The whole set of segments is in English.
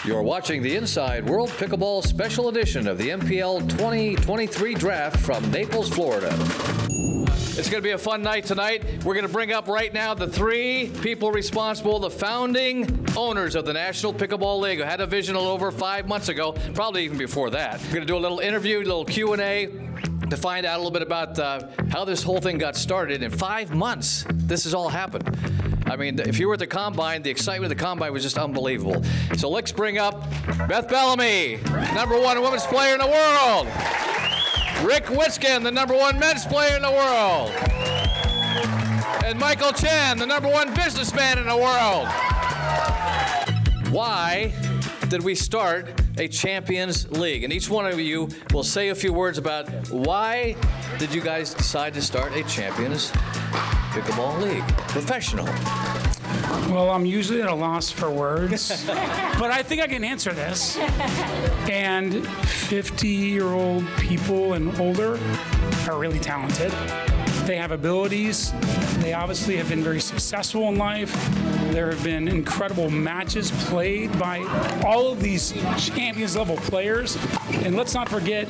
You're watching the Inside World Pickleball Special Edition of the MPL 2023 Draft from Naples, Florida. It's going to be a fun night tonight. We're going to bring up right now the three people responsible, the founding owners of the National Pickleball League, who had a vision a little over 5 months ago, probably even before that. We're going to do a little interview, a little Q&A to find out a little bit about how this whole thing got started. In 5 months, this has all happened. I mean, if you were at the Combine, the excitement of the Combine was just unbelievable. So let's bring up Beth Bellamy, #1 women's player in the world. Rick Witskin, the #1 men's player in the world. And Michael Chen, the #1 businessman in the world. Why did we start a Champions League? And each one of you will say a few words about why did you guys decide to start a Champions Pickleball League, professional? Well, I'm usually at a loss for words, but I think I can answer this. And 50-year-old people and older are really talented. They have abilities. They obviously have been very successful in life. There have been incredible matches played by all of these Champions level players. And let's not forget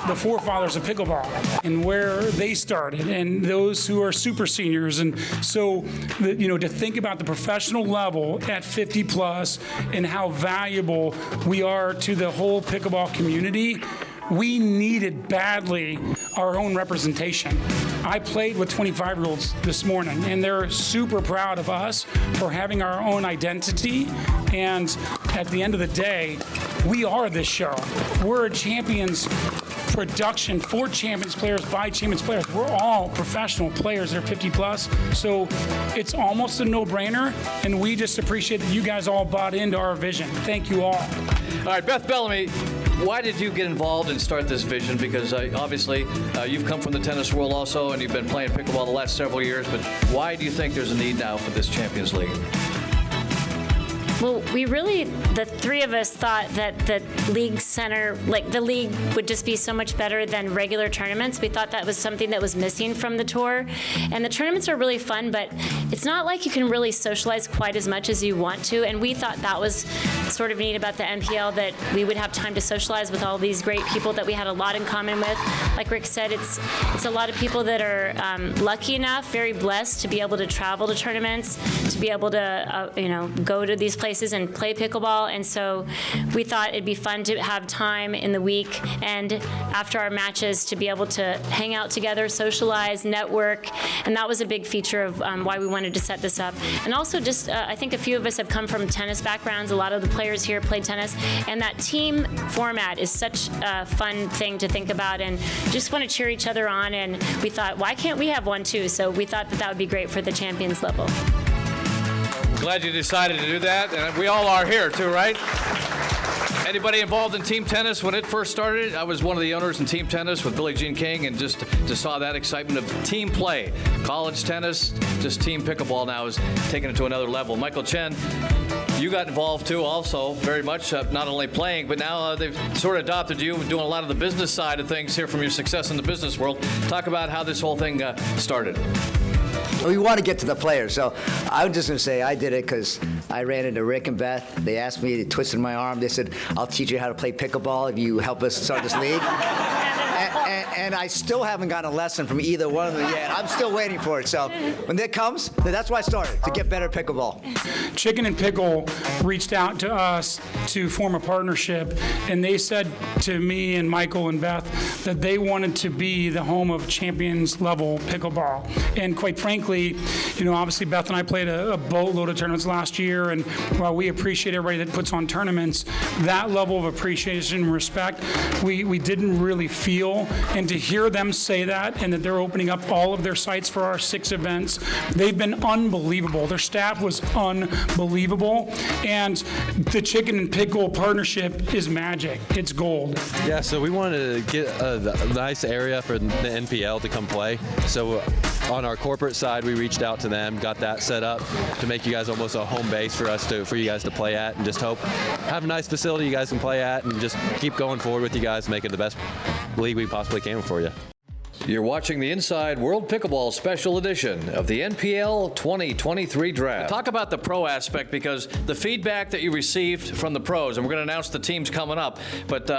the forefathers of pickleball and where they started, and those who are super seniors. And so, to think about the professional level at 50 plus and how valuable we are to the whole pickleball community, we needed badly our own representation. I played with 25-year-olds this morning, and they're super proud of us for having our own identity. And at the end of the day, we are this show. We're a Champions production for Champions players by Champions players. We're all professional players that are 50 plus, so it's almost a no-brainer, and we just appreciate that you guys all bought into our vision. Thank you all. All right, Beth Bellamy, why did you get involved and start this vision? Because obviously you've come from the tennis world also, and you've been playing pickleball the last several years, but why do you think there's a need now for this Champions League? Well, the three of us thought that the league center, like the league would just be so much better than regular tournaments. We thought that was something that was missing from the tour. And the tournaments are really fun, but it's not like you can really socialize quite as much as you want to. And we thought that was sort of neat about the NPL, that we would have time to socialize with all these great people that we had a lot in common with. Like Rick said, it's a lot of people that are lucky enough, very blessed to be able to travel to tournaments, to be able to go to these places and play pickleball. And so we thought it'd be fun to have time in the week and after our matches to be able to hang out together, socialize, network. And that was a big feature of why we wanted to set this up. And also just, I think a few of us have come from tennis backgrounds. A lot of the players here played tennis. And that team format is such a fun thing to think about, and just want to cheer each other on. And we thought, why can't we have one too? So we thought that would be great for the Champions level. Glad you decided to do that, and we all are here too, right? Anybody involved in team tennis when it first started? I was one of the owners in team tennis with Billie Jean King, and just saw that excitement of team play. College tennis, just team pickleball now is taking it to another level. Michael Chen, you got involved too also, very much, not only playing, but now they've sort of adopted you, doing a lot of the business side of things here from your success in the business world. Talk about how this whole thing started. We want to get to the players, so I'm just going to say I did it because I ran into Rick and Beth. They asked me, they twisted my arm. They said, I'll teach you how to play pickleball if you help us start this league. And I still haven't gotten a lesson from either one of them yet. I'm still waiting for it. So when that comes, that's why I started, to get better at pickleball. Chicken and Pickle reached out to us to form a partnership, and they said to me and Michael and Beth that they wanted to be the home of Champions level pickleball. And quite frankly, obviously Beth and I played a boatload of tournaments last year, and while we appreciate everybody that puts on tournaments, that level of appreciation and respect we didn't really feel. And to hear them say that, and that they're opening up all of their sites for our 6 events, they've been unbelievable. Their staff was unbelievable, and the Chicken and Pickle partnership is magic. It's gold. Yeah, so we wanted to get a nice area for the NPL to come play. So on our corporate side, we reached out to them, got that set up to make you guys almost a home base for you guys to play at, and just have a nice facility you guys can play at, and just keep going forward with you guys, making the best league we possibly can for you. You're watching the Inside World Pickleball Special Edition of the NPL 2023 Draft. Talk about the pro aspect, because the feedback that you received from the pros, and we're going to announce the teams coming up, but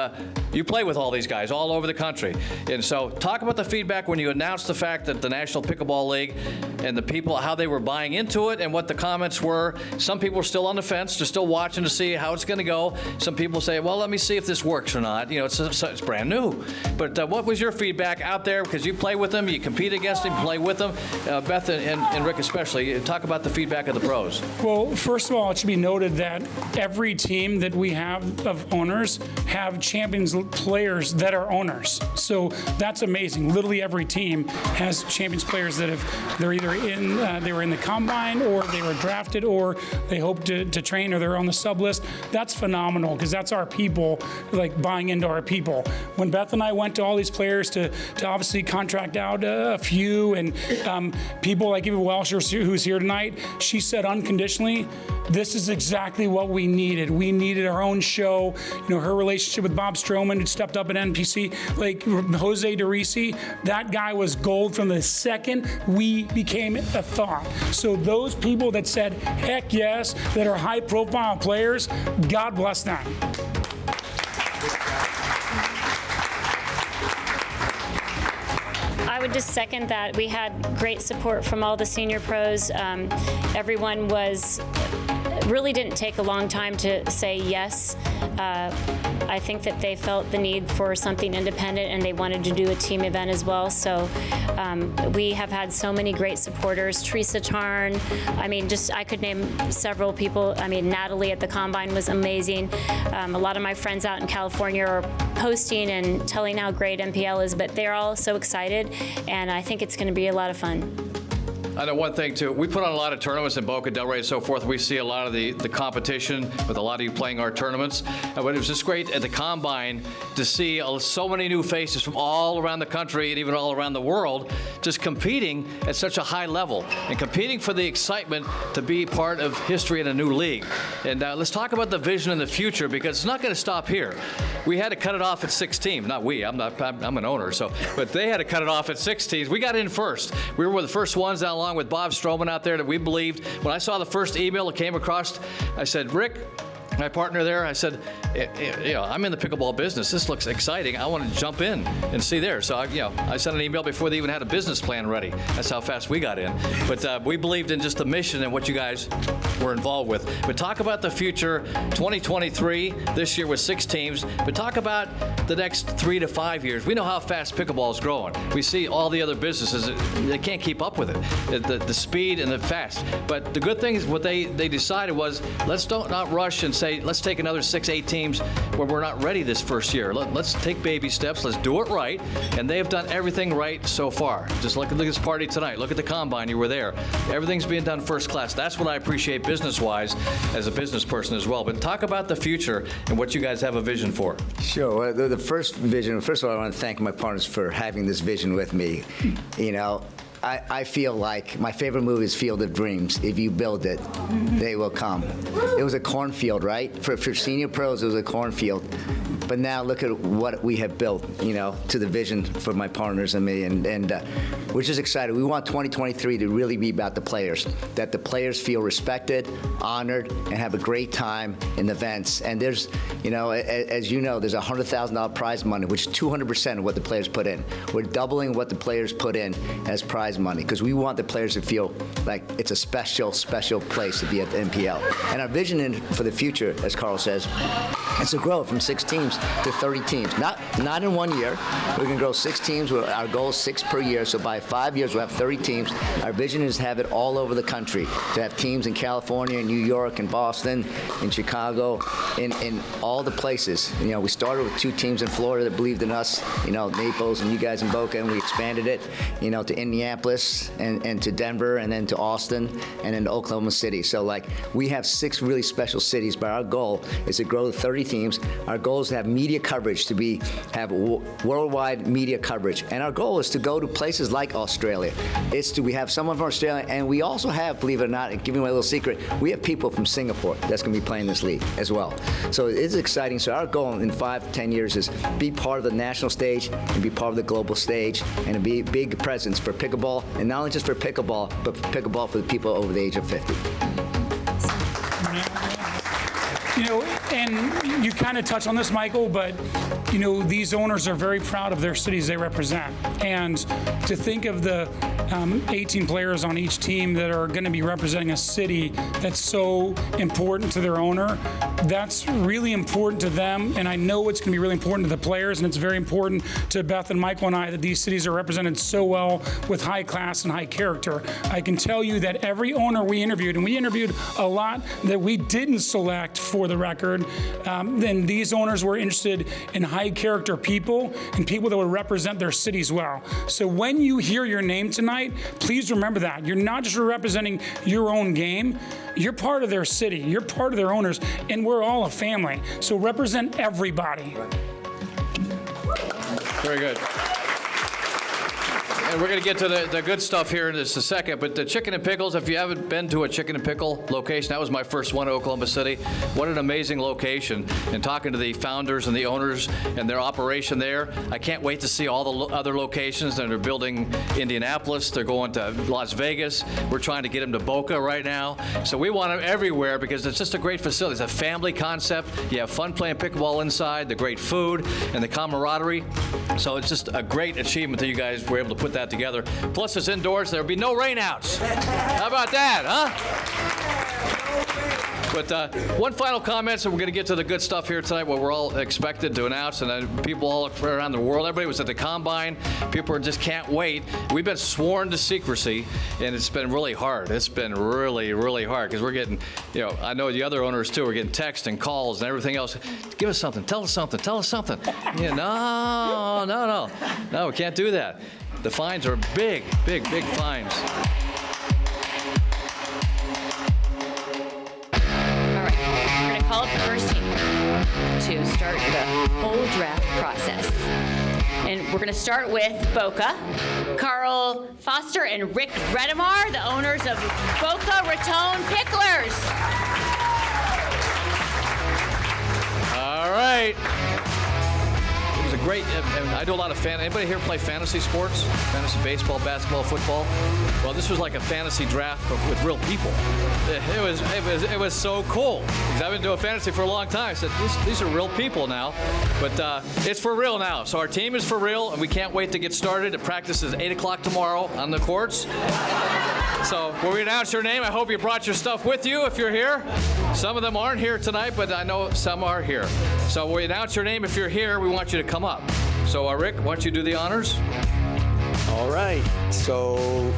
you play with all these guys all over the country. And so talk about the feedback when you announced the fact that the National Pickleball League and the people, how they were buying into it and what the comments were. Some people were still on the fence. They're still watching to see how it's going to go. Some people say, well, let me see if this works or not. You know, it's brand new. But what was your feedback out there? Because you play with them, you compete against them, you play with them. Beth and Rick especially, talk about the feedback of the pros. Well, first of all, it should be noted that every team that we have of owners have champions players that are owners. So that's amazing. Literally every team has champions players that they're either they were in the combine, or they were drafted, or they hope to train, or they're on the sub list. That's phenomenal, because that's our people, like buying into our people. When Beth and I went to all these players to obviously contract out a few, and people like even Welsh, who's here tonight, she said unconditionally, this is exactly what we needed. We needed our own show. You know, her relationship with Bob Stroman, who stepped up at NPC, like Jose DeRisi, that guy was gold from the second we became a thought. So those people that said, heck yes, that are high profile players, God bless them. I would just second that. We had great support from all the senior pros. Everyone really didn't take a long time to say yes. I think that they felt the need for something independent, and they wanted to do a team event as well. So we have had so many great supporters. Teresa Tarn, I mean, I could name several people. I mean, Natalie at the Combine was amazing. A lot of my friends out in California are posting and telling how great NPL is, but they're all so excited, and I think it's going to be a lot of fun. I know one thing, too. We put on a lot of tournaments in Boca, Delray, and so forth. We see a lot of the competition with a lot of you playing our tournaments. But it was just great at the Combine to see so many new faces from all around the country and even all around the world just competing at such a high level and competing for the excitement to be part of history in a new league. And let's talk about the vision in the future, because it's not going to stop here. We had to cut it off at 6 teams. Not we. I'm an owner. But they had to cut it off at 6 teams. We got in first. We were the first ones down along with Bob Stroman out there that we believed. When I saw the first email that came across, I said, Rick, my partner there, I said, you know, I'm in the pickleball business. This looks exciting. I want to jump in and see there. So I sent an email before they even had a business plan ready. That's how fast we got in. But we believed in just the mission and what you guys were involved with. But talk about the future, 2023, this year with 6 teams. But talk about the next 3 to 5 years. We know how fast pickleball is growing. We see all the other businesses, they can't keep up with it. The speed and the fast. But the good thing is what they decided was, let's not rush and say, let's take another 6-8 teams where we're not ready this first year. Let's take baby steps. Let's do it right. And they have done everything right so far. Just look at this party tonight. Look at the Combine. You were there. Everything's being done first class. That's what I appreciate business-wise as a business person as well. But talk about the future and what you guys have a vision for. Sure. The first vision, first of all, I want to thank my partners for having this vision with me. You know, I feel like my favorite movie is Field of Dreams. If you build it, they will come. It was a cornfield, right? For senior pros, it was a cornfield. But now look at what we have built, you know, to the vision for my partners and me. And we're just excited. We want 2023 to really be about the players, that the players feel respected, honored, and have a great time in the events. And there's, you know, as you know, there's $100,000 prize money, which is 200% of what the players put in. We're doubling what the players put in as prize money, because we want the players to feel like it's a special, special place to be at the NPL. And our vision for the future, as Carl says, is to grow from 6 teams to 30 teams. Not in 1 year. We're going to grow 6 teams. Our goal is 6 per year. So by 5 years, we'll have 30 teams. Our vision is to have it all over the country, to have teams in California, New York, and Boston, in Chicago, in all the places. You know, we started with 2 teams in Florida that believed in us, you know, Naples and you guys in Boca, and we expanded it, you know, to Indianapolis and to Denver and then to Austin and then to Oklahoma City. So, like, we have 6 really special cities, but our goal is to grow to 30 teams. Our goal is to have media coverage, have worldwide media coverage. And our goal is to go to places like Australia. We have someone from Australia, and we also have, believe it or not, giving away a little secret, we have people from Singapore that's going to be playing this league as well. So it's exciting. So our goal in 5-10 years is be part of the national stage and be part of the global stage and to be a big presence for pickleball, and not only just for pickleball, but for pickleball for the people over the age of 50. You know, and you kind of touched on this, Michael, but, you know, these owners are very proud of their cities they represent. And to think of the 18 players on each team that are going to be representing a city that's so important to their owner, that's really important to them. And I know it's going to be really important to the players, and it's very important to Beth and Michael and I that these cities are represented so well with high class and high character. I can tell you that every owner we interviewed, and we interviewed a lot that we didn't select for the record, then these owners were interested in high character people and people that would represent their cities well. So when you hear your name tonight, please remember that. You're not just representing your own game, you're part of their city, you're part of their owners, and we're all a family. So represent everybody. Very good. And we're going to get to the good stuff here in just a second, but the Chicken and Pickles, if you haven't been to a Chicken and Pickle location, that was my first one in Oklahoma City. What an amazing location. And talking to the founders and the owners and their operation there, I can't wait to see all the other locations. They're building Indianapolis, they're going to Las Vegas. We're trying to get them to Boca right now. So we want them everywhere because it's just a great facility. It's a family concept. You have fun playing pickleball inside, the great food, and the camaraderie. So it's just a great achievement that you guys were able to put that together. Plus, it's indoors. There'll be no rainouts. How about that, huh? But one final comment, so we're going to get to the good stuff here tonight, what we're all expected to announce, and people all around the world, everybody was at the Combine. People just can't wait. We've been sworn to secrecy, and it's been really hard. It's been really, really hard, because we're getting, you know, I know the other owners, too, are getting texts and calls and everything else. Give us something. Tell us something. Tell us something. Yeah, no, we can't do that. The fines are big, big, big fines. All right, we're going to call up the first team to start the whole draft process. And we're going to start with Boca. Carl Foster and Rick Redemar, the owners of Boca Raton Picklers. All right. It was a great, I do a lot of anybody here play fantasy sports? Fantasy baseball, basketball, football? Well, this was like a fantasy draft but with real people. It was so cool. Because I've been doing fantasy for a long time. I said, these are real people now. But it's for real now. So our team is for real, and we can't wait to get started. The practice is 8 o'clock tomorrow on the courts. So when we announce your name, I hope you brought your stuff with you if you're here. Some of them aren't here tonight, but I know some are here. So when we announce your name, if you're here, we want you to come up. So Rick, why don't you do the honors? All right. So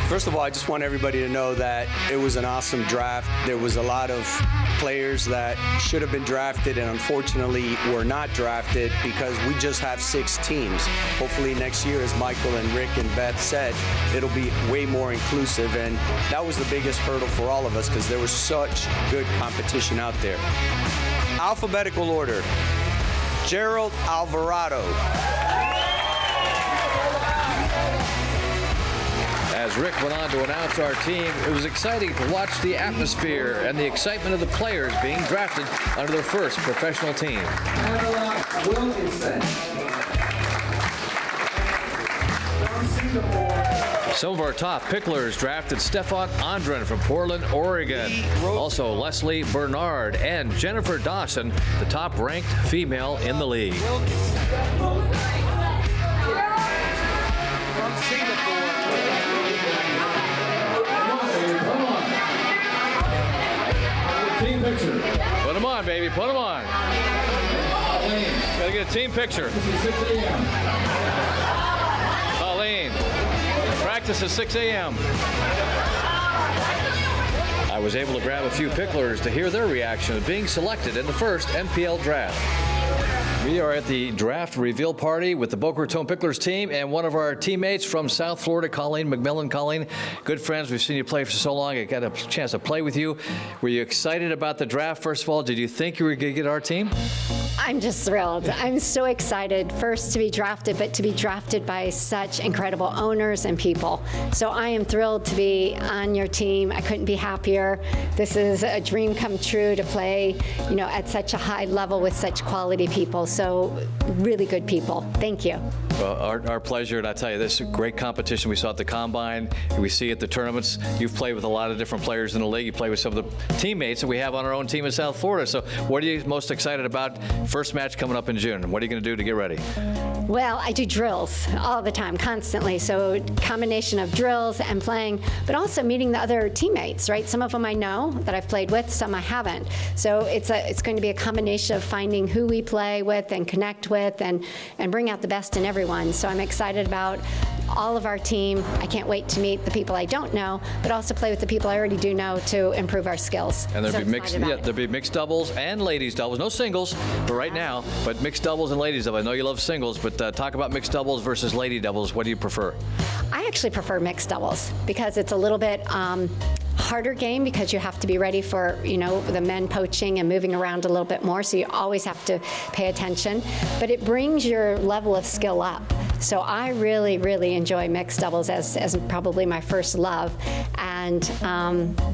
first of all, I just want everybody to know that it was an awesome draft. There was a lot of players that should have been drafted and unfortunately were not drafted because we just have 6 teams. Hopefully next year, as Michael and Rick and Beth said, it'll be way more inclusive, and that was the biggest hurdle for all of us because there was such good competition out there. Alphabetical order. Gerald Alvarado. As Rick went on to announce our team, it was exciting to watch the atmosphere and the excitement of the players being drafted under their first professional team. Some of our top picklers drafted Stefan Andren from Portland, Oregon. Also Leslie Bernard and Jennifer Dawson, the top-ranked female in the league. Team picture. Put them on, baby. Put them on. Gotta get a team picture. Colleen. Practice at 6 a.m. I was able to grab a few picklers to hear their reaction of being selected in the first MPL draft. We are at the draft reveal party with the Boca Raton Picklers team and one of our teammates from South Florida, Colleen McMillan. Colleen, good friends. We've seen you play for so long. I got a chance to play with you. Were you excited about the draft, first of all? Did you think you were going to get our team? I'm just thrilled. I'm so excited, first to be drafted, but to be drafted by such incredible owners and people. So I am thrilled to be on your team. I couldn't be happier. This is a dream come true to play, at such a high level with such quality people. So really good people. Thank you. Well, our pleasure, and I tell you, this is a great competition. We saw at the Combine, we see at the tournaments. You've played with a lot of different players in the league. You play with some of the teammates that we have on our own team in South Florida. So what are you most excited about? First match coming up in June. What are you going to do to get ready? Well, I do drills all the time, constantly. So combination of drills and playing, but also meeting the other teammates, right? Some of them I know that I've played with, some I haven't. So it's going to be a combination of finding who we play with and connect with and bring out the best in everyone. So I'm excited about all of our team. I can't wait to meet the people I don't know, but also play with the people I already do know to improve our skills. And there'll be mixed doubles and ladies doubles. No singles for right now, but mixed doubles and ladies doubles. I know you love singles, but talk about mixed doubles versus lady doubles. What do you prefer? I actually prefer mixed doubles because it's a little bit harder game because you have to be ready for, the men poaching and moving around a little bit more. So you always have to pay attention, but it brings your level of skill up. So I really, really enjoy mixed doubles as probably my first love. And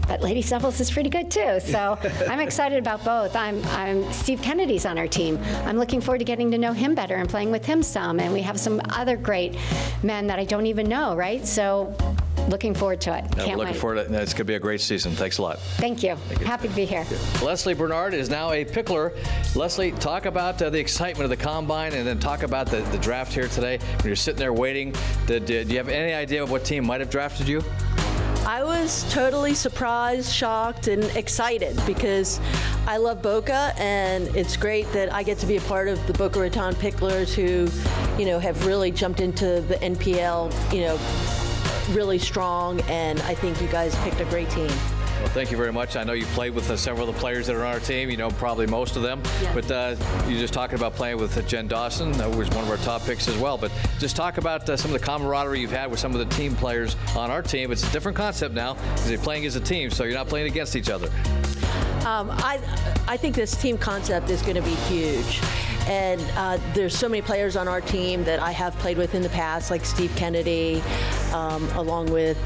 but ladies doubles is pretty good too. So I'm excited about both. I'm Steve Kennedy's on our team. I'm looking forward to getting to know him better and playing with him some. And we have some other great men that I don't even know, right? So looking forward to it. Can't looking wait. forward to it. It's going to be a great season. Thanks a lot. Thank you. Happy to be here. Leslie Bernard is now a Pickler. Leslie, talk about the excitement of the Combine and then talk about the draft here today. When you're sitting there waiting, do you have any idea of what team might have drafted you? I was totally surprised, shocked, and excited because I love Boca, and it's great that I get to be a part of the Boca Raton Picklers who, have really jumped into the NPL, really strong, and I think you guys picked a great team. Well, thank you very much. I know you played with several of the players that are on our team. You know probably most of them. Yeah. But you're just talking about playing with Jen Dawson, who was one of our top picks as well. But just talk about some of the camaraderie you've had with some of the team players on our team. It's a different concept now because you're playing as a team, so you're not playing against each other. I think this team concept is going to be huge. And there's so many players on our team that I have played with in the past, like Steve Kennedy, along with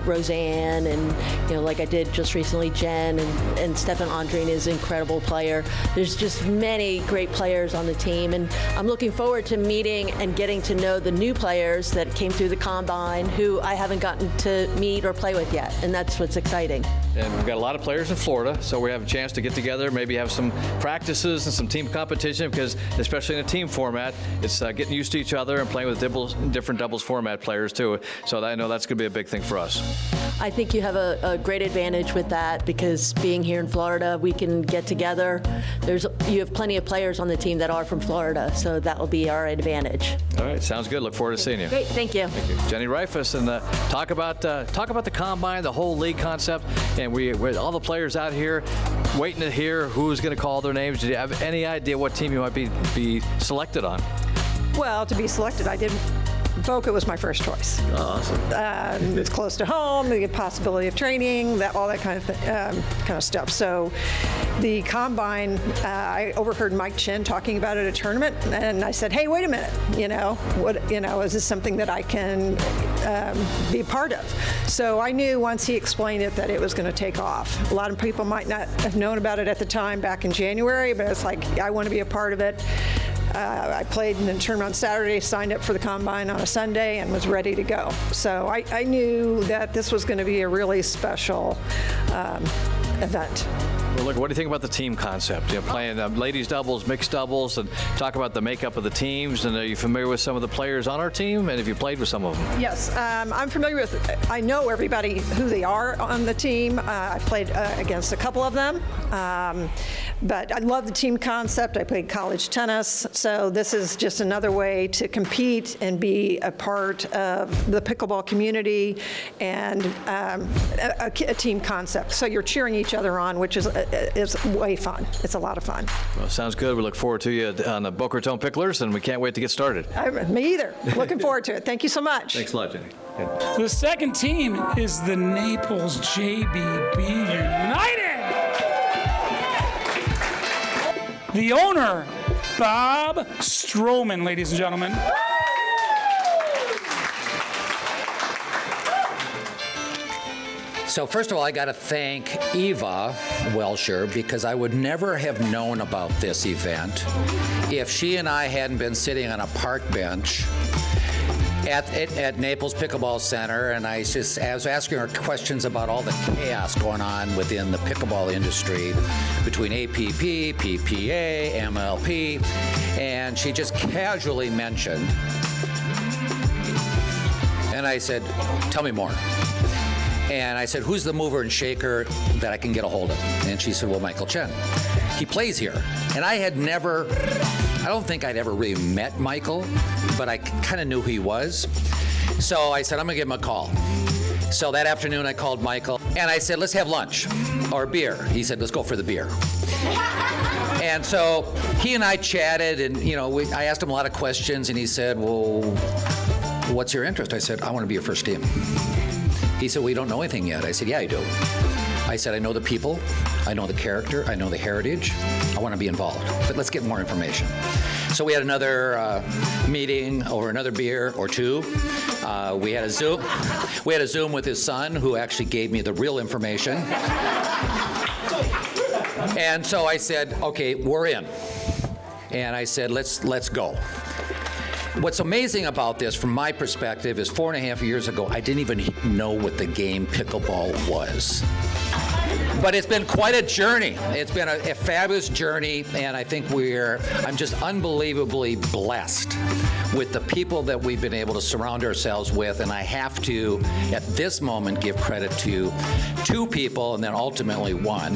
Roseanne, and like I did just recently, Jen, and Stefan Andreen is an incredible player. There's just many great players on the team, and I'm looking forward to meeting and getting to know the new players that came through the Combine who I haven't gotten to meet or play with yet, and that's what's exciting. And we've got a lot of players in Florida, so we have a chance to get together, maybe have some practices and some team competition, because especially in a team format, it's getting used to each other and playing with different doubles format players too. So I know that's going to be a big thing for us. I think you have a great advantage with that because being here in Florida, we can get together. You have plenty of players on the team that are from Florida, so that will be our advantage. All right, sounds good. Look forward to seeing you. Great, thank you. Thank you. Jenny Reifus, and talk about the Combine, the whole league concept, and we're all the players out here waiting to hear who's going to call their names. Do you have any idea what team you might be selected on? Well, to be selected, I didn't. Boca was my first choice. Oh, awesome. It's close to home, the possibility of training, all that kind of stuff. So the Combine, I overheard Mike Chin talking about it at a tournament, and I said, hey, wait a minute, is this something that I can be a part of? So I knew once he explained it that it was going to take off. A lot of people might not have known about it at the time back in January, but it's like, I want to be a part of it. I played in the tournament on Saturday, signed up for the Combine on a Sunday, and was ready to go. So I knew that this was going to be a really special event. Well, look, what do you think about the team concept? Playing ladies doubles, mixed doubles, and talk about the makeup of the teams. And are you familiar with some of the players on our team? And have you played with some of them? Yes, I'm familiar with. I know everybody who they are on the team. I've played against a couple of them, but I love the team concept. I played college tennis, so this is just another way to compete and be a part of the pickleball community and a team concept. So you're cheering each each other on, which is way fun. It's a lot of fun. Well, sounds good. We look forward to you on the Boca Raton Picklers, and we can't wait to get started. Me either. Looking forward to it. Thank you so much. Thanks a lot, Jenny. The second team is the Naples JBB United. The owner, Bob Stroman, ladies and gentlemen. So first of all, I got to thank Eva Welsher, because I would never have known about this event if she and I hadn't been sitting on a park bench at Naples Pickleball Center, and I was asking her questions about all the chaos going on within the pickleball industry between APP, PPA, MLP, and she just casually mentioned, and I said, tell me more. And I said, who's the mover and shaker that I can get a hold of? And she said, well, Michael Chen. He plays here. And I don't think I'd ever really met Michael, but I kind of knew who he was. So I said, I'm going to give him a call. So that afternoon, I called Michael, and I said, let's have lunch or beer. He said, let's go for the beer. And so he and I chatted, and I asked him a lot of questions, and he said, well, what's your interest? I said, I want to be your first team. He said, well, you don't know anything yet. I said, yeah, I do. I said, I know the people, I know the character, I know the heritage. I want to be involved, but let's get more information. So we had another meeting over another beer or two. We had a Zoom. We had a Zoom with his son, who actually gave me the real information. And so I said, okay, we're in. And I said, let's go. What's amazing about this, from my perspective, is 4.5 years ago, I didn't even know what the game pickleball was. But it's been quite a journey. It's been a fabulous journey, and I think I'm just unbelievably blessed with the people that we've been able to surround ourselves with, and I have to, at this moment, give credit to two people, and then ultimately one.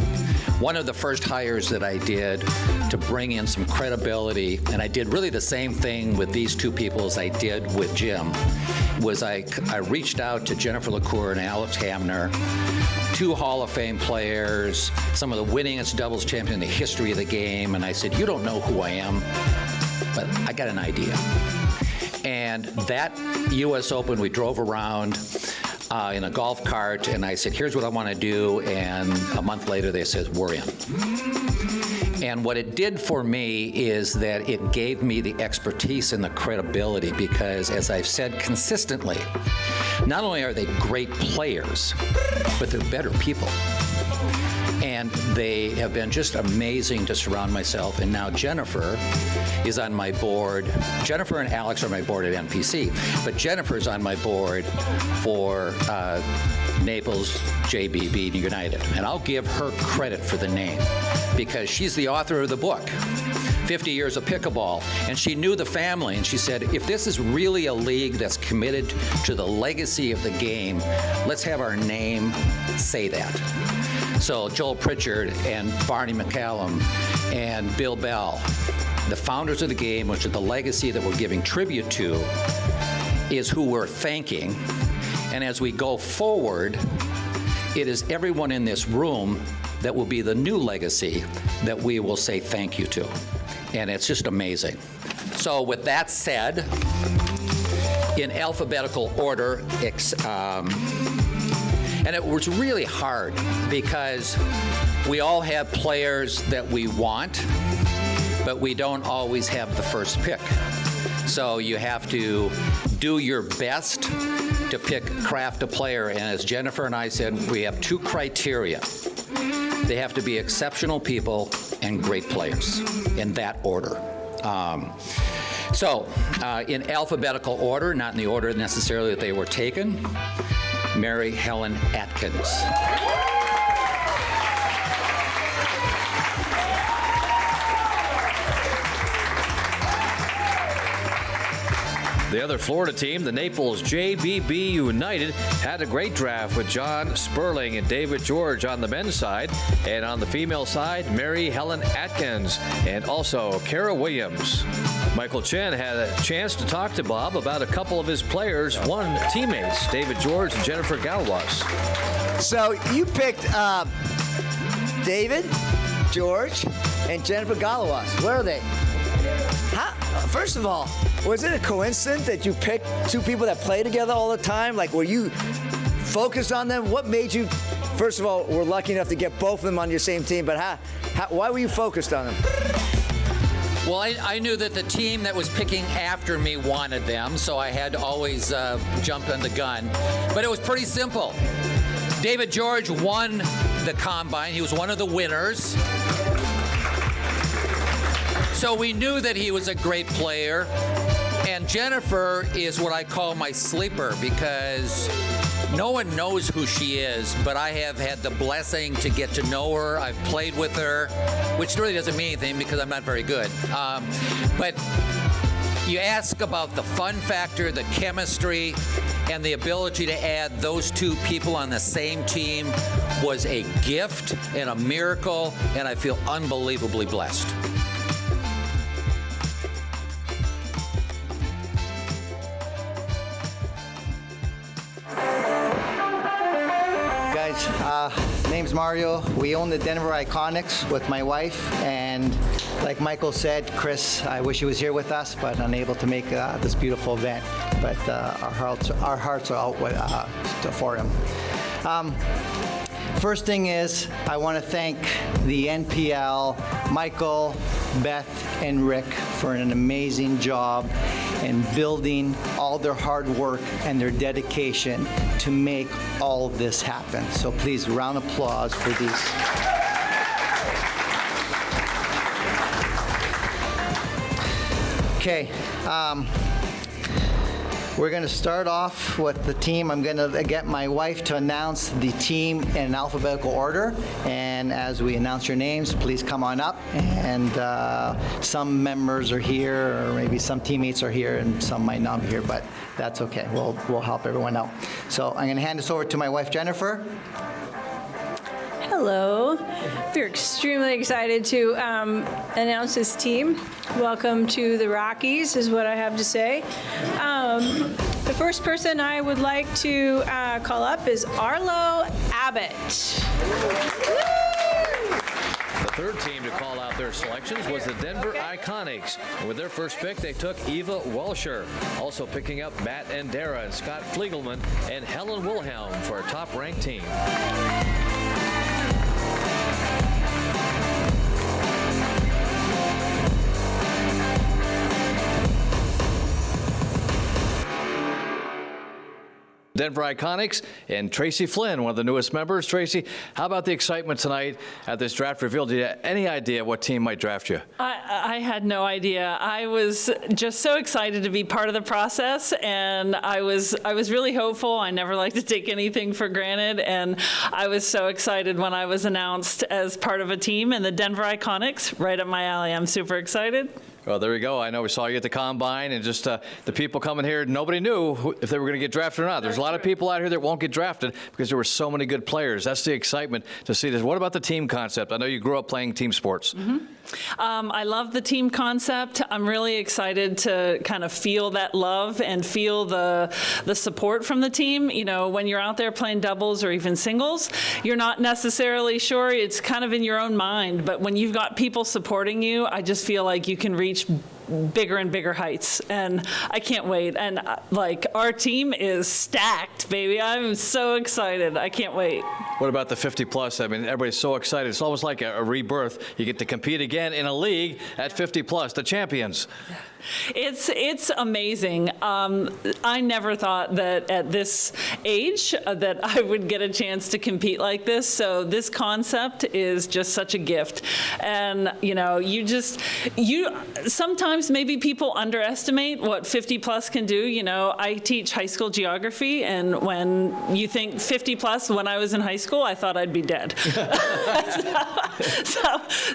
One of the first hires that I did to bring in some credibility, and I did really the same thing with these two people as I did with Jim, was I reached out to Jennifer LaCour and Alex Hamner, two Hall of Fame players, some of the winningest doubles champions in the history of the game, and I said, you don't know who I am, but I got an idea. And that U.S. Open, we drove around in a golf cart, and I said, here's what I want to do, and a month later they said, we're in. And what it did for me is that it gave me the expertise and the credibility, because, as I've said consistently, not only are they great players, but they're better people. And they have been just amazing to surround myself. And now Jennifer is on my board. Jennifer and Alex are on my board at NPC, but Jennifer's on my board for Naples JBB United. And I'll give her credit for the name, because she's the author of the book, 50 Years of Pickleball, and she knew the family, and she said, if this is really a league that's committed to the legacy of the game, let's have our name say that. So Joel Pritchard and Barney McCallum and Bill Bell, the founders of the game, which is the legacy that we're giving tribute to, is who we're thanking. And as we go forward, it is everyone in this room that will be the new legacy that we will say thank you to. And it's just amazing. So with that said, in alphabetical order, and it was really hard, because we all have players that we want, but we don't always have the first pick. So you have to do your best to craft a player. And as Jennifer and I said, we have two criteria. They have to be exceptional people and great players, in that order. So in alphabetical order, not in the order necessarily that they were taken, Mary Helen Atkins. The other Florida team, the Naples JBB United, had a great draft with John Sperling and David George on the men's side, and on the female side, Mary Helen Atkins and also Kara Williams. Michael Chen had a chance to talk to Bob about a couple of his players, one teammates, David George and Jennifer Galwas. So you picked David, George, and Jennifer Galawas. Where are they? First of all, was it a coincidence that you picked two people that play together all the time? Like, were you focused on them? What made you, first of all, we're lucky enough to get both of them on your same team, but why were you focused on them? Well, I knew that the team that was picking after me wanted them, so I had to always jump in the gun. But it was pretty simple. David George won the combine. He was one of the winners. So we knew that he was a great player. And Jennifer is what I call my sleeper because no one knows who she is, but I have had the blessing to get to know her. I've played with her, which really doesn't mean anything because I'm not very good. But you ask about the fun factor, the chemistry, and the ability to add those two people on the same team was a gift and a miracle, and I feel unbelievably blessed. Name's Mario. We own the Denver Iconics with my wife, and like Michael said, Chris, I wish he was here with us, but unable to make this beautiful event. But our hearts are out for him. First thing is, I want to thank the NPL, Michael, Beth, and Rick for an amazing job in building all their hard work and their dedication to make all of this happen. So please, round of applause for these. Okay. We're going to start off with the team. I'm going to get my wife to announce the team in alphabetical order. And as we announce your names, please come on up. And some members are here, or maybe some teammates are here, and some might not be here, but that's okay. We'll help everyone out. So I'm going to hand this over to my wife, Jennifer. Hello. We're extremely excited to announce this team. Welcome to the Rockies, is what I have to say. The first person I would like to call up is Arlo Abbott. The third team to call out their selections was the Denver Iconics. And with their first pick, they took Eva Welscher. Also picking up Matt Andera and Scott Fliegelman and Helen Wilhelm for a top-ranked team. Denver Iconics and Tracy Flynn, one of the newest members. Tracy, how about the excitement tonight at this draft reveal? Did you have any idea what team might draft you? I had no idea. I was just so excited to be part of the process, and I was really hopeful. I never like to take anything for granted, and I was so excited when I was announced as part of a team, and the Denver Iconics, right up my alley. I'm super excited. Well, there we go. I know we saw you at the Combine, and just the people coming here, nobody knew if they were going to get drafted or not. There's a lot of people out here that won't get drafted because there were so many good players. That's the excitement to see this. What about the team concept? I know you grew up playing team sports. Mm-hmm. I love the team concept. I'm really excited to kind of feel that love and feel the support from the team. You know, when you're out there playing doubles or even singles, you're not necessarily sure. It's kind of in your own mind. But when you've got people supporting you, I just feel like you can reach bigger and bigger heights, and I can't wait. And like, our team is stacked, baby. I'm so excited. I can't wait. What about the 50 plus? I mean, everybody's so excited. It's almost like a rebirth. You get to compete again in a league at 50 plus, the champions. It's amazing. I never thought that at this age that I would get a chance to compete like this. So this concept is just such a gift. And you know, sometimes maybe people underestimate what 50 plus can do. You know, I teach high school geography, and when you think 50 plus, when I was in high school, I thought I'd be dead.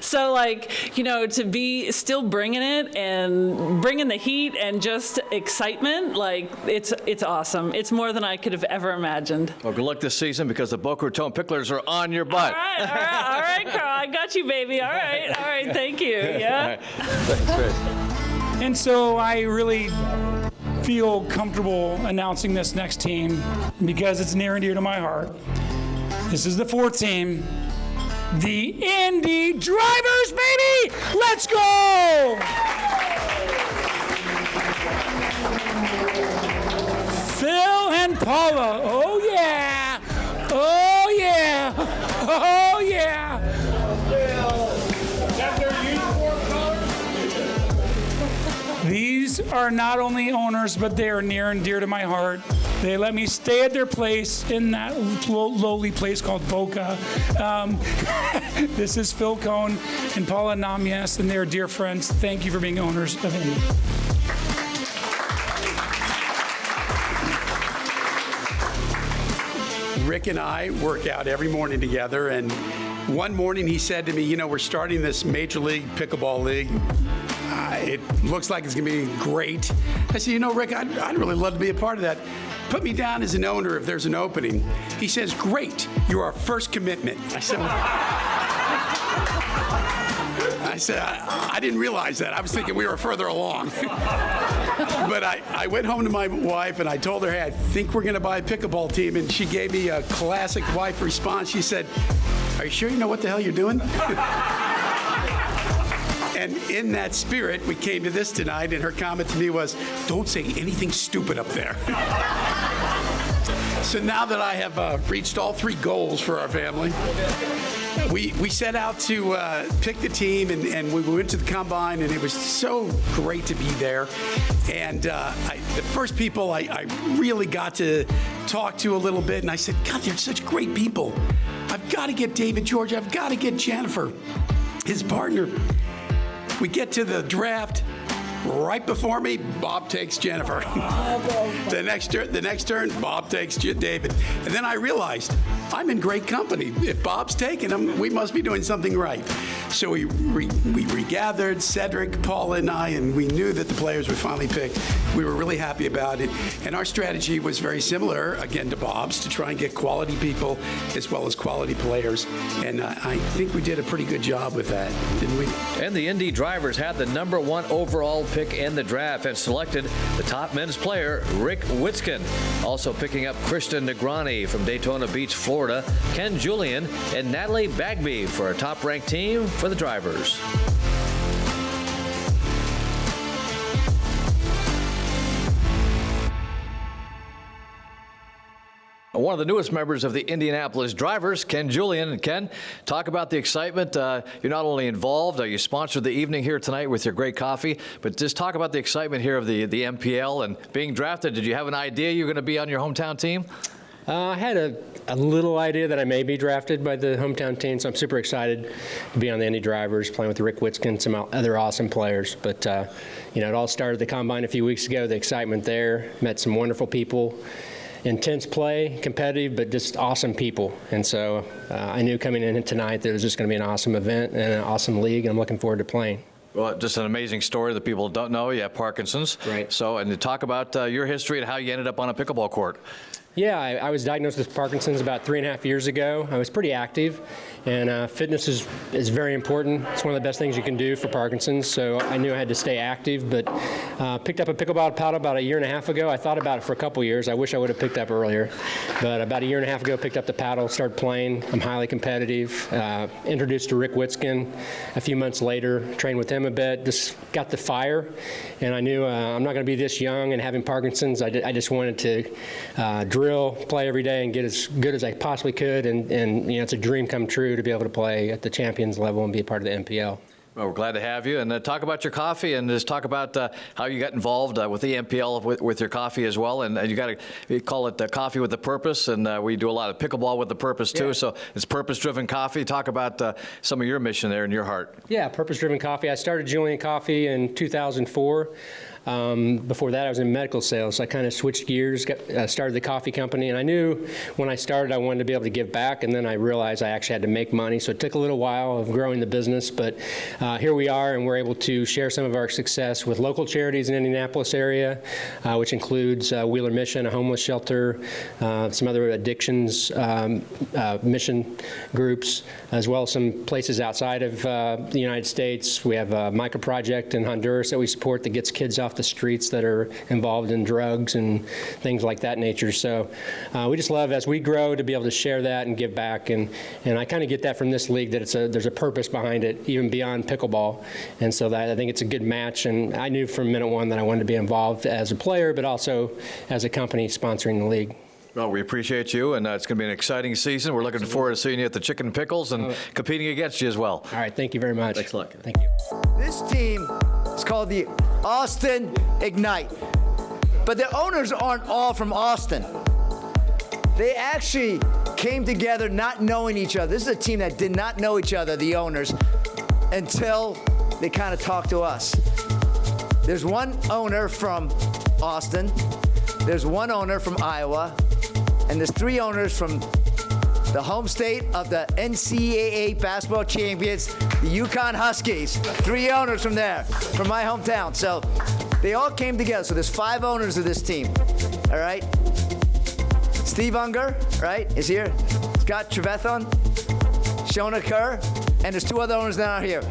so like, you know, to be still bringing it and bringing the heat and just excitement, like, it's awesome. It's more than I could have ever imagined. Well, good luck this season, because the Boca Raton Picklers are on your butt. All right, Carl, I got you, baby. All right, thank you. Yeah. All right. Thanks, Chris. And so I really feel comfortable announcing this next team because it's near and dear to my heart. This is the fourth team, the Indy Drivers, baby! Let's go! Phil and Paula, oh yeah! Oh yeah! Oh yeah! These are not only owners, but they are near and dear to my heart. They let me stay at their place in that lowly place called Boca. This is Phil Cohn and Paula Namyes, and they're dear friends. Thank you for being owners of Indy. Rick and I work out every morning together, and one morning he said to me, you know, we're starting this Major League Pickleball League. It looks like it's going to be great. I said, you know, Rick, I'd really love to be a part of that. Put me down as an owner if there's an opening. He says, great, you're our first commitment. I said, I didn't realize that. I was thinking we were further along. But I went home to my wife and I told her, hey, I think we're going to buy a pickleball team. And she gave me a classic wife response. She said, are you sure you know what the hell you're doing? And in that spirit, we came to this tonight, and her comment to me was, don't say anything stupid up there. So now that I have reached all 3 goals for our family, we set out to pick the team, and we went to the combine, and it was so great to be there. And the first people I really got to talk to a little bit, and I said, God, they're such great people. I've got to get David George. I've got to get Jennifer, his partner. We get to the draft. Right before me, Bob takes Jennifer. The next turn, Bob takes David. And then I realized I'm in great company. If Bob's taking him, we must be doing something right. So we regathered, Cedric, Paul, and I, and we knew that the players were finally picked. We were really happy about it. And our strategy was very similar, again, to Bob's, to try and get quality people as well as quality players. And I think we did a pretty good job with that, didn't we? And the Indy Drivers had the #1 overall pick in the draft and selected the top men's player, Rick Witzkin. Also picking up Kristen Negrani from Daytona Beach, Florida, Ken Julian, and Natalie Bagby for a top-ranked team for the Drivers. One of the newest members of the Indianapolis Drivers, Ken Julian. And Ken, talk about the excitement. You're not only involved, you sponsored the evening here tonight with your great coffee, but just talk about the excitement here of the MPL and being drafted. Did you have an idea you were going to be on your hometown team? I had a little idea that I may be drafted by the hometown team, so I'm super excited to be on the Indy Drivers, playing with Rick Witzkin, some other awesome players. But, you know, it all started at the Combine a few weeks ago, the excitement there, met some wonderful people. Intense play, competitive, but just awesome people. And so I knew coming in tonight that it was just going to be an awesome event and an awesome league, and I'm looking forward to playing. Well, just an amazing story that people don't know. You have Parkinson's. Right. So, and to talk about your history and how you ended up on a pickleball court. Yeah, I was diagnosed with Parkinson's about 3.5 years ago. I was pretty active, and fitness is very important. It's one of the best things you can do for Parkinson's, so I knew I had to stay active, but picked up a pickleball paddle about 1.5 years ago. I thought about it for a couple years. I wish I would have picked up earlier, but about 1.5 years ago, picked up the paddle, started playing. I'm highly competitive. Introduced to Rick Witzkin a few months later, trained with him a bit, just got the fire, and I knew I'm not going to be this young and having Parkinson's. I just wanted to drill, play every day, and get as good as I possibly could. And you know, it's a dream come true to be able to play at the champions level and be a part of the MPL. Well, we're glad to have you. And talk about your coffee, and just talk about how you got involved with the MPL with your coffee as well. And you call it Coffee with a Purpose, and we do a lot of pickleball with the purpose too. Yeah. So it's purpose-driven coffee. Talk about some of your mission there in your heart. Yeah, purpose-driven coffee. I started Julian Coffee in 2004. Before that, I was in medical sales, so I kind of switched gears, started the coffee company, and I knew when I started I wanted to be able to give back, and then I realized I actually had to make money, so it took a little while of growing the business, but here we are, and we're able to share some of our success with local charities in the Indianapolis area, which includes Wheeler Mission, a homeless shelter, some other addictions mission groups, as well as some places outside of the United States. We have a micro project in Honduras that we support that gets kids off the the streets that are involved in drugs and things like that nature. So we just love, as we grow, to be able to share that and give back. And I kind of get that from this league, that there's a purpose behind it, even beyond pickleball. And so that I think it's a good match. And I knew from minute one that I wanted to be involved as a player, but also as a company sponsoring the league. Well, we appreciate you, and it's going to be an exciting season. We're looking forward to seeing you at the Chicken Pickles and competing against you as well. All right, thank you very much. Thanks a lot. Thank you. This team is called the Austin Ignite, but the owners aren't all from Austin. They actually came together not knowing each other. This is a team that did not know each other, the owners, until they kind of talked to us. There's one owner from Austin, there's one owner from Iowa, and there's 3 owners from the home state of the NCAA basketball champions, the Yukon Huskies. 3 owners from there, from my hometown. So they all came together. So there's 5 owners of this team, all right? Steve Unger, right, is here. Scott Trevethan, Shona Kerr, and there's 2 other owners down here.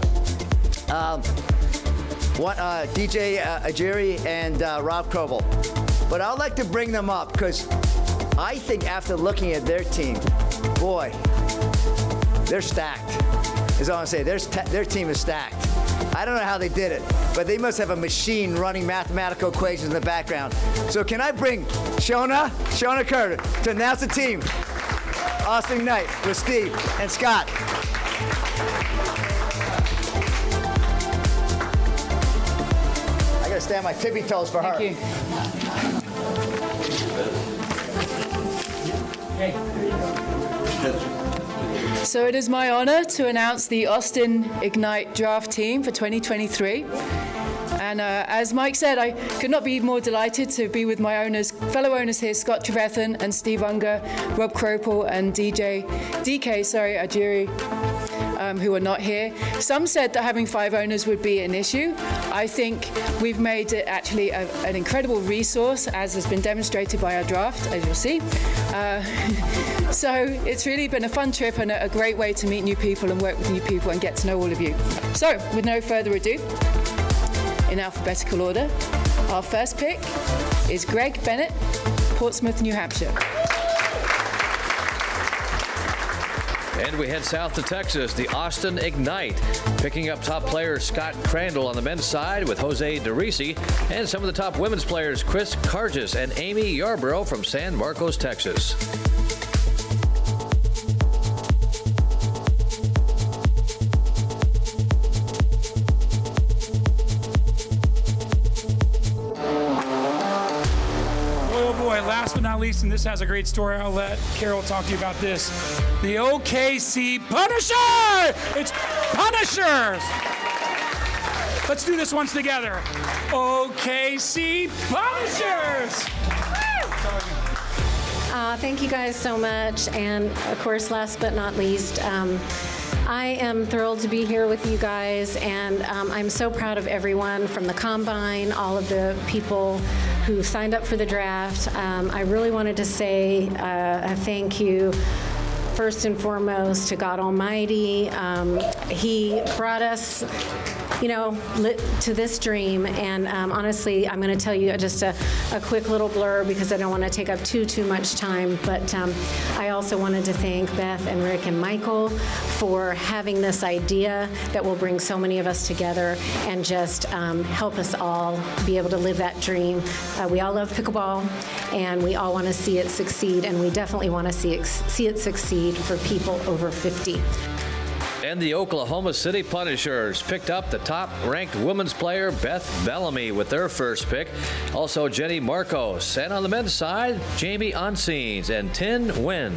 DJ Ajiri and Rob Krobel. But I'd like to bring them up because I think after looking at their team, boy, they're stacked, is all I'm saying. Their team is stacked. I don't know how they did it, but they must have a machine running mathematical equations in the background. So can I bring Shona Kerr to announce the team? Austin Ignite with Steve and Scott. I gotta stand on my tippy toes for her. Thank you. So it is my honor to announce the Austin Ignite draft team for 2023. And as Mike said, I could not be more delighted to be with my fellow owners here, Scott Trevethan and Steve Unger, Rob Kropel and DK Ajiri, who are not here. Some said that having 5 owners would be an issue. I think we've made it actually an incredible resource, as has been demonstrated by our draft, as you'll see. So it's really been a fun trip and a great way to meet new people and work with new people and get to know all of you. So with no further ado, in alphabetical order, our first pick is Greg Bennett, Portsmouth, New Hampshire. And we head south to Texas, the Austin Ignite, picking up top player Scott Crandall on the men's side with Jose DeRisi, and some of the top women's players Chris Cargis and Amy Yarborough from San Marcos, Texas. Last but not least, and this has a great story, I'll let Carol talk to you about this. The OKC Punishers! It's Punishers! Let's do this once together. OKC Punishers! Thank you guys so much. And of course, last but not least, I am thrilled to be here with you guys, and I'm so proud of everyone from the Combine, all of the people who signed up for the draft. I really wanted to say a thank you, first and foremost, to God Almighty. He brought us, to this dream, and honestly, I'm going to tell you just a quick little blurb because I don't want to take up too much time, but I also wanted to thank Beth and Rick and Michael for having this idea that will bring so many of us together and just help us all be able to live that dream. We all love pickleball, and we all want to see it succeed, and we definitely want to see it succeed for people over 50. And the Oklahoma City Punishers picked up the top-ranked women's player Beth Bellamy with their first pick. Also Jenny Marcos. And on the men's side, Jamie Onsines and Tin Nguyen.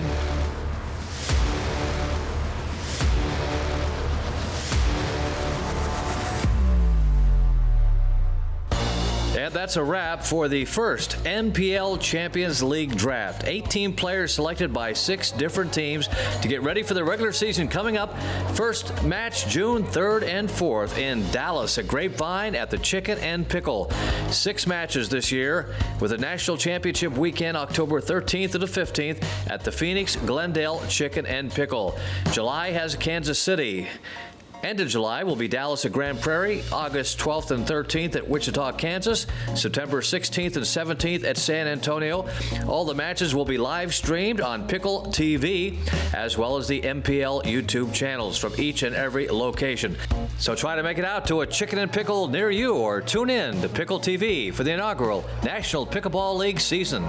And that's a wrap for the first NPL Champions League draft. 18 players selected by 6 different teams to get ready for the regular season coming up. First match June 3rd and 4th in Dallas at Grapevine at the Chicken and Pickle. 6 matches this year with a national championship weekend October 13th to the 15th at the Phoenix Glendale Chicken and Pickle. July has Kansas City. End of July will be Dallas at Grand Prairie, August 12th and 13th at Wichita, Kansas, September 16th and 17th at San Antonio. All the matches will be live streamed on Pickle TV, as well as the MPL YouTube channels from each and every location. So try to make it out to a Chicken and Pickle near you, or tune in to Pickle TV for the inaugural National Pickleball League season.